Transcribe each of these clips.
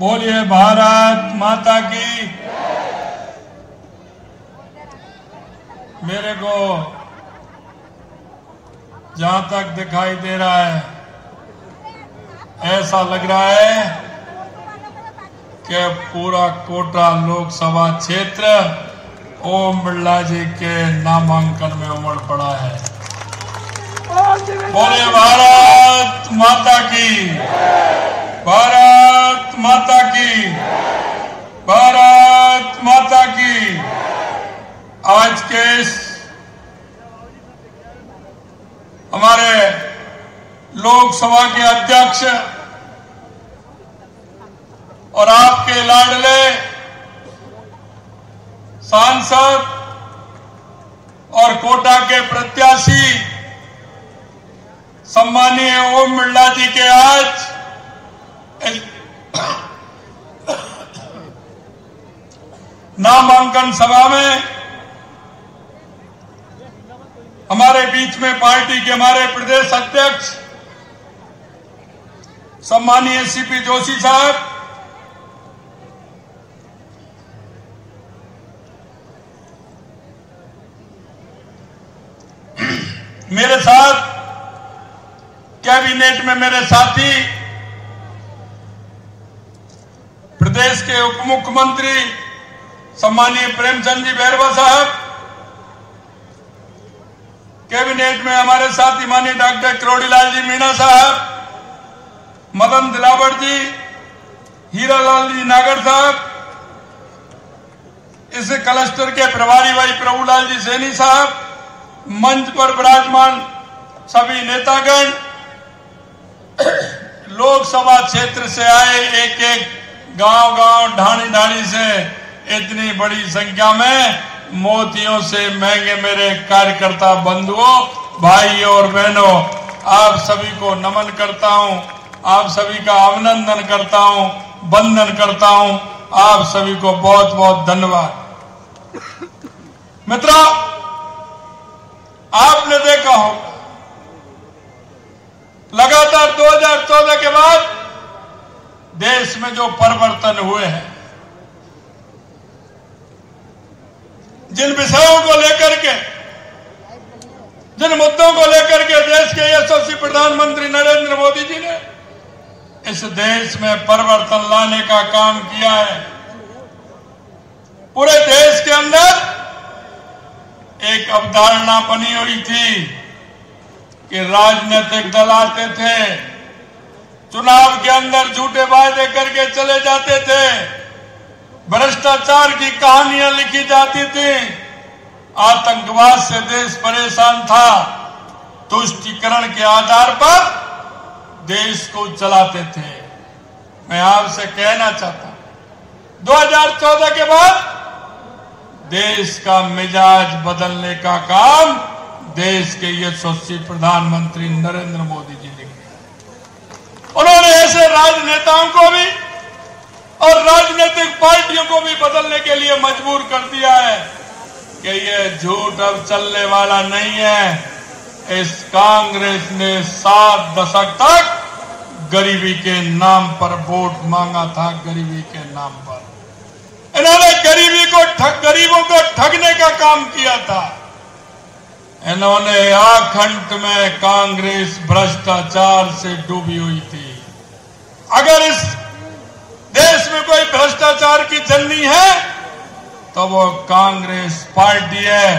बोलिए भारत माता की। मेरे को जहां तक दिखाई दे रहा है, ऐसा लग रहा है कि पूरा कोटा लोकसभा क्षेत्र ओम बिरला जी के नामांकन में उमड़ पड़ा है। बोलिए भारत माता की, भारत माता की, भारत माता की। आज के इस हमारे लोकसभा के अध्यक्ष और आपके लाडले सांसद और कोटा के प्रत्याशी सम्मानीय ओम बिरला जी के आज नामांकन सभा में हमारे बीच में पार्टी के हमारे प्रदेश अध्यक्ष सम्मानीय सीपी जोशी साहब, मेरे साथ कैबिनेट में मेरे साथी प्रदेश के उप मुख्यमंत्री सम्मानीय प्रेमचंद जी बैरवा साहब, कैबिनेट में हमारे साथी माननीय डॉक्टर किरोड़ीलाल जी मीणा साहब, मदन दिलावर जी, हीरालाल जी नागर साहब, इस क्लस्टर के प्रभारी भाई प्रभुलाल जी सैनी साहब, मंच पर विराजमान सभी नेतागण, लोकसभा क्षेत्र से आए एक एक गांव ढाणी ढाणी से इतनी बड़ी संख्या में मोतियों से महंगे मेरे कार्यकर्ता बंधुओं, भाइयों और बहनों, आप सभी को नमन करता हूं, आप सभी का अभिनंदन करता हूं, वंदन करता हूं। आप सभी को बहुत बहुत धन्यवाद। मित्रों, आपने देखा होगा लगातार 2014 के बाद देश में जो परिवर्तन हुए हैं, जिन विषयों को लेकर के, जिन मुद्दों को लेकर के देश के यशस्वी प्रधानमंत्री नरेंद्र मोदी जी ने इस देश में परिवर्तन लाने का काम किया है। पूरे देश के अंदर एक अवधारणा बनी हुई थी कि राजनीतिक दल आते थे, चुनाव के अंदर झूठे वायदे करके चले जाते थे, भ्रष्टाचार की कहानियां लिखी जाती थी, आतंकवाद से देश परेशान था, तुष्टीकरण के आधार पर देश को चलाते थे। मैं आपसे कहना चाहता हूं 2014 के बाद देश का मिजाज बदलने का काम देश के यशस्वी प्रधानमंत्री नरेंद्र मोदी जी ने किया। उन्होंने ऐसे राजनेताओं को भी और राजनीतिक पार्टियों को भी बदलने के लिए मजबूर कर दिया है कि ये झूठ अब चलने वाला नहीं है। इस कांग्रेस ने 7 दशक तक गरीबी के नाम पर वोट मांगा था, गरीबी के नाम पर इन्होंने गरीबों को ठगने का काम किया था। इन्होंने आखंड में कांग्रेस भ्रष्टाचार से डूबी हुई थी। अगर इस देश में कोई भ्रष्टाचार की जननी है तो वो कांग्रेस पार्टी है।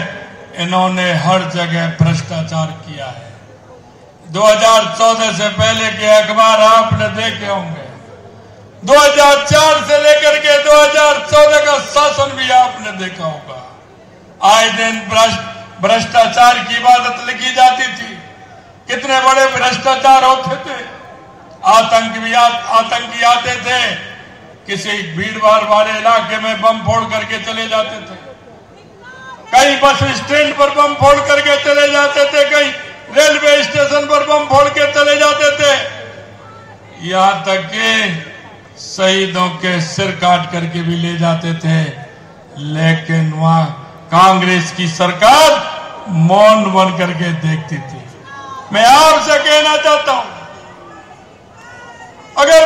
इन्होंने हर जगह भ्रष्टाचार किया है। 2014 से पहले के अखबार आपने देखे होंगे, 2004 से लेकर के 2014 का शासन भी आपने देखा होगा। आए दिन भ्रष्टाचार की इबादत लिखी जाती थी। कितने बड़े भ्रष्टाचार होते थे। आतंकी आते थे, किसी भीड़ भाड़ वाले इलाके में बम फोड़ करके चले जाते थे, कहीं बस स्टैंड पर बम फोड़ करके चले जाते थे, कहीं रेलवे स्टेशन पर बम फोड़ के चले जाते थे, यहां तक कि शहीदों के सिर काट करके भी ले जाते थे। लेकिन वहां कांग्रेस की सरकार मौन बन करके देखती थी। मैं आपसे कहना चाहता हूं, अगर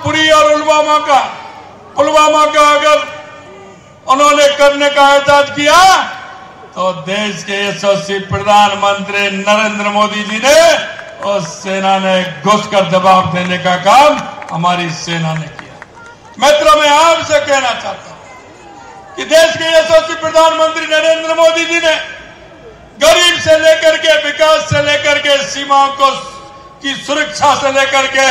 पुरी और पुलवामा का पुलवामा का अगर उन्होंने करने का एहसास किया तो देश के यशस्वी प्रधानमंत्री नरेंद्र मोदी जी ने और सेना ने घुसकर जवाब देने का काम हमारी सेना ने किया। मित्रों, मैं आपसे कहना चाहता हूं कि देश के यशस्वी प्रधानमंत्री नरेंद्र मोदी जी ने गरीब से लेकर के विकास से लेकर के सीमाओं की सुरक्षा से लेकर के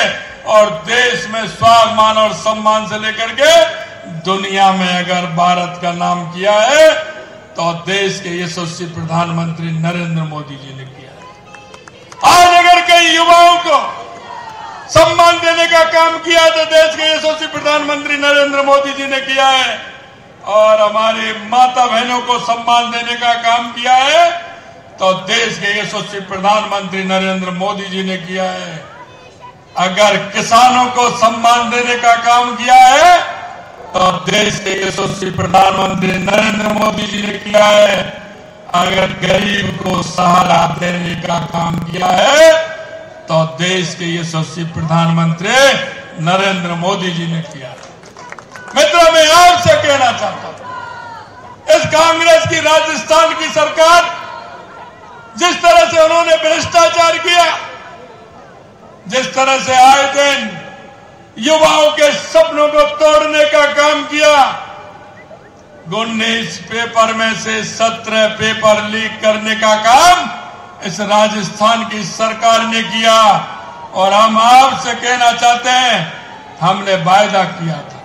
और देश में स्वाभिमान और सम्मान से लेकर के दुनिया में अगर भारत का नाम किया है तो देश के यशस्वी प्रधानमंत्री नरेंद्र मोदी जी ने किया है। आज अगर कई युवाओं को सम्मान देने का काम किया तो देश के यशस्वी प्रधानमंत्री नरेंद्र मोदी जी ने किया है, और हमारी माता बहनों को सम्मान देने का काम किया है तो देश के यशस्वी प्रधानमंत्री नरेंद्र मोदी जी ने किया है। अगर किसानों को सम्मान देने का काम किया है तो देश के यशस्वी प्रधानमंत्री नरेंद्र मोदी जी ने किया है। अगर गरीब को सहारा देने का काम किया है तो देश के यशस्वी प्रधानमंत्री नरेंद्र मोदी जी ने किया है। मित्रों, मैं आपसे कहना चाहता हूं, इस कांग्रेस की राजस्थान की सरकार जिस तरह से उन्होंने भ्रष्टाचार किया, जिस तरह से आए दिन युवाओं के सपनों को तोड़ने का काम किया, 19 पेपर में से 17 पेपर लीक करने का काम इस राजस्थान की सरकार ने किया। और हम आपसे कहना चाहते हैं, हमने वायदा किया था,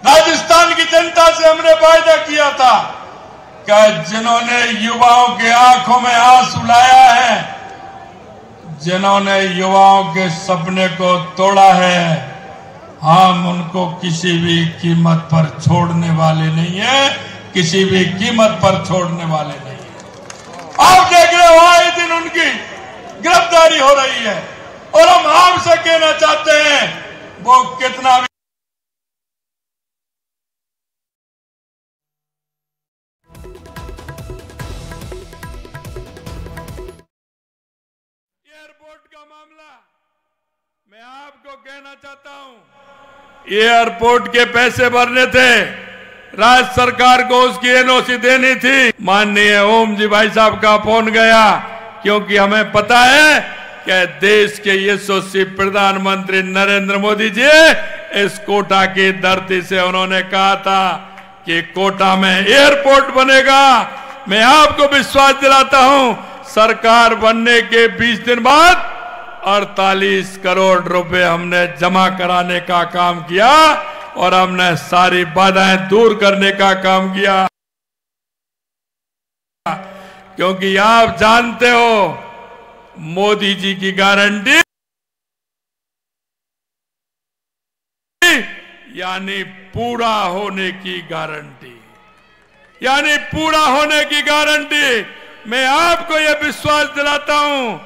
राजस्थान की जनता से हमने वायदा किया था कि जिन्होंने युवाओं के आंखों में आंसू लाया है, जिन्होंने युवाओं के सपने को तोड़ा है, हम उनको किसी भी कीमत पर छोड़ने वाले नहीं है, किसी भी कीमत पर छोड़ने वाले नहीं है। आप देख रहे हो आए दिन उनकी गिरफ्तारी हो रही है, और हम आपसे कहना चाहते हैं वो कितना भी एयरपोर्ट का मामला मैं आपको कहना चाहता हूं, एयरपोर्ट के पैसे भरने थे, राज्य सरकार को उसकी एनओसी देनी थी। माननीय ओम जी भाई साहब का फोन गया, क्योंकि हमें पता है कि देश के यशस्वी प्रधानमंत्री नरेंद्र मोदी जी इस कोटा की धरती से उन्होंने कहा था कि कोटा में एयरपोर्ट बनेगा। मैं आपको विश्वास दिलाता हूं, सरकार बनने के 20 दिन बाद 48 करोड़ रुपए हमने जमा कराने का काम किया और हमने सारी बाधाएं दूर करने का काम किया। क्योंकि आप जानते हो, मोदी जी की गारंटी यानी पूरा होने की गारंटी, यानी पूरा होने की गारंटी। मैं आपको यह विश्वास दिलाता हूं,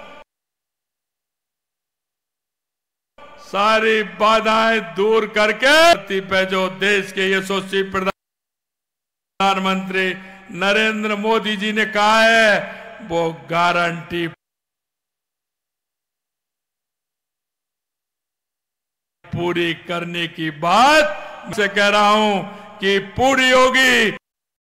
सारी बाधाएं दूर करके पे जो देश के यशस्वी प्रधानमंत्री नरेंद्र मोदी जी ने कहा है, वो गारंटी पूरी करने की बात मैं कह रहा हूं कि पूरी होगी।